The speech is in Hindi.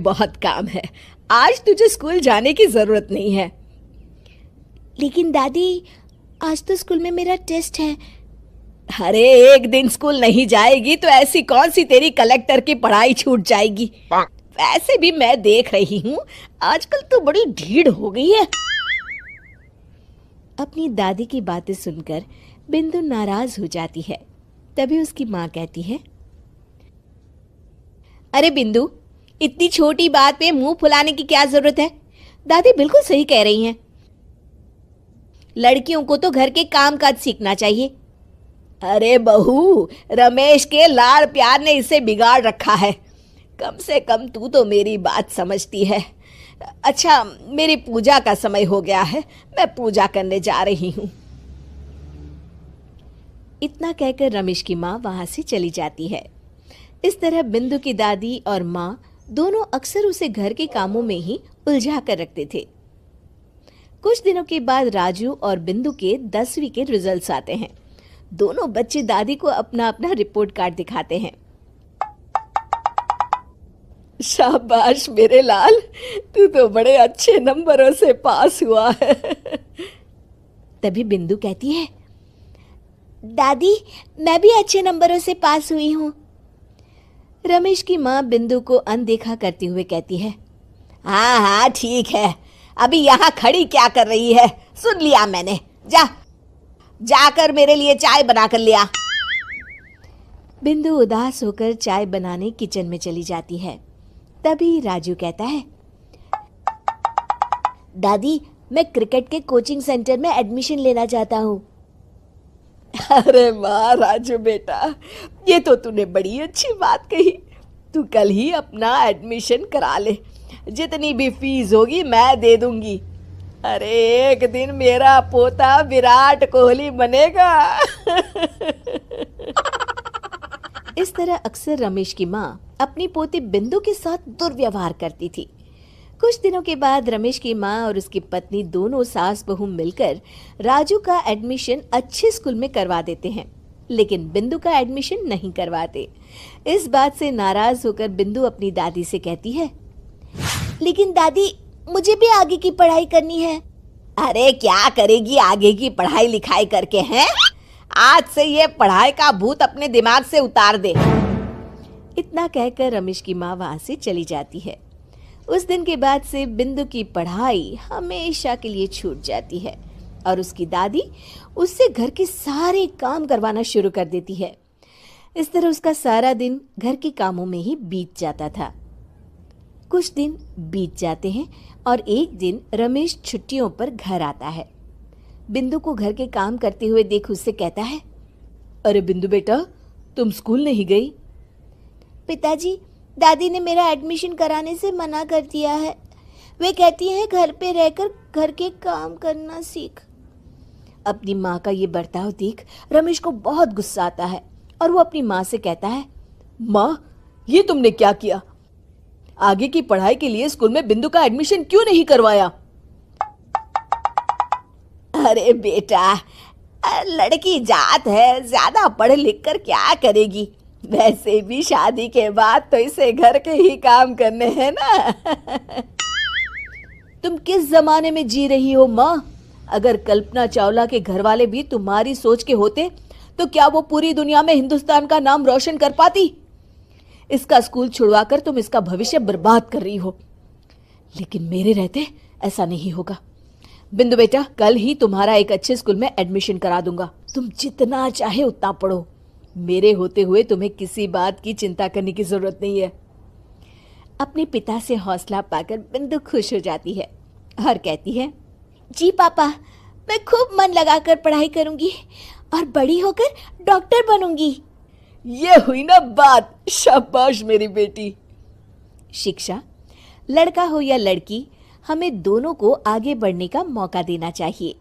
बहुत काम है, आज तुझे स्कूल जाने की जरूरत नहीं है। लेकिन दादी, आज तो स्कूल में मेरा टेस्ट है। अरे एक दिन स्कूल नहीं जाएगी तो ऐसी कौन सी तेरी कलेक्टर की पढ़ाई छूट जाएगी। वैसे भी मैं देख रही हूँ आजकल तो बड़ी ढीठ हो गई है। अपनी दादी की बातें सुनकर बिंदु नाराज हो जाती है। तभी उसकी माँ कहती है, अरे बिंदु, इतनी छोटी बात पे मुंह फुलाने की क्या जरूरत है। दादी बिल्कुल सही कह रही हैं। लड़कियों को तो घर के काम काज सीखना चाहिए। अरे बहू, रमेश के लाड़ प्यार ने इसे बिगाड़ रखा है। कम से कम तू तो मेरी बात समझती है। अच्छा, मेरी पूजा का समय हो गया है, मैं पूजा करने जा रही हूँ। इतना कहकर रमेश की माँ वहां से चली जाती है। इस तरह बिंदु की दादी और माँ दोनों अक्सर उसे घर के कामों में ही उलझा कर रखते थे। कुछ दिनों के बाद राजू और बिंदु के 10वीं के रिजल्ट्स आते हैं। दोनों बच्चे दादी को अपना अपना रिपोर्ट कार्ड दिखाते हैं। शाबाश मेरे लाल, तू तो बड़े अच्छे नंबरों से पास हुआ है। तभी बिंदु कहती है, दादी, मैं भी अच्छे नंबरों से पास हुई हूँ। रमेश की माँ बिंदु को अनदेखा करते हुए कहती है, हाँ हाँ ठीक है, अभी यहाँ खड़ी क्या कर रही है, सुन लिया मैंने। जाकर मेरे लिए चाय बना कर लिया। बिंदु उदास होकर चाय बनाने किचन में चली जाती है। तभी राजू कहता है, दादी, मैं क्रिकेट के कोचिंग सेंटर में एडमिशन लेना चाहता हूँ। अरे वाह राजू बेटा, ये तो तूने बड़ी अच्छी बात कही। तू कल ही अपना एडमिशन करा ले, जितनी भी फीस होगी मैं दे दूंगी। अरे एक दिन मेरा पोता विराट कोहली बनेगा। इस तरह अक्सर रमेश की माँ अपनी पोती बिंदु के साथ दुर्व्यवहार करती थी। कुछ दिनों के बाद रमेश की माँ और उसकी पत्नी दोनों सास बहू मिलकर राजू का एडमिशन अच्छे स्कूल में करवा देते हैं, लेकिन बिंदु का एडमिशन नहीं करवाते। इस बात से नाराज होकर बिंदु अपनी दादी से कहती है, लेकिन दादी, मुझे भी आगे की पढ़ाई करनी है। अरे क्या करेगी आगे की पढ़ाई लिखाई करके हैं? आज से ये पढ़ाई का भूत अपने दिमाग से उतार दे। इतना कहकर रमेश की माँ वहां से चली जाती है। उस दिन के बाद से बिंदु की पढ़ाई हमेशा के लिए छूट जाती है और उसकी दादी उससे घर के सारे काम करवाना शुरू कर देती है। इस तरह उसका सारा दिन घर के कामों में ही बीत जाता था। कुछ दिन बीत जाते हैं और एक दिन रमेश छुट्टियों पर घर आता है। बिंदु को घर के काम करते हुए देख उससे कहता है, अरे बिंदु बेटा, तुम स्कूल नहीं गई? पिताजी, दादी ने मेरा एडमिशन कराने से मना कर दिया है। वे कहती हैं घर पे रहकर घर के काम करना सीख। अपनी माँ का ये बर्ताव देख रमेश को बहुत गुस्सा आता है और वो अपनी माँ से कहता है, माँ, ये तुमने क्या किया? आगे की पढ़ाई के लिए स्कूल में बिंदु का एडमिशन क्यों नहीं करवाया? अरे बेटा, लड़की जात है, ज्यादा पढ़ लिख कर क्या करेगी? वैसे भी शादी के बाद तो इसे घर के ही काम करने हैं ना। तुम किस जमाने में जी रही हो माँ? अगर कल्पना चावला के घर वाले भी तुम्हारी सोच के होते तो क्या वो पूरी दुनिया में हिंदुस्तान का नाम रोशन कर पाती? इसका स्कूल छुड़वाकर तुम इसका भविष्य बर्बाद कर रही हो, लेकिन मेरे रहते ऐसा नहीं होगा। बिंदु बेटा, कल ही तुम्हारा एक अच्छे स्कूल में एडमिशन करा दूंगा। तुम जितना चाहे उतना पढ़ो। मेरे होते हुए तुम्हें किसी बात की चिंता करने की जरूरत नहीं है। अपने पिता से हौसला पाकर बिंदु खुश हो जाती है और कहती है, जी पापा, मैं खूब मन लगाकर पढ़ाई करूंगी और बड़ी होकर डॉक्टर बनूंगी। ये हुई ना बात, शाबाश मेरी बेटी। शिक्षा, लड़का हो या लड़की, हमें दोनों को आगे बढ़ने का मौका देना चाहिए।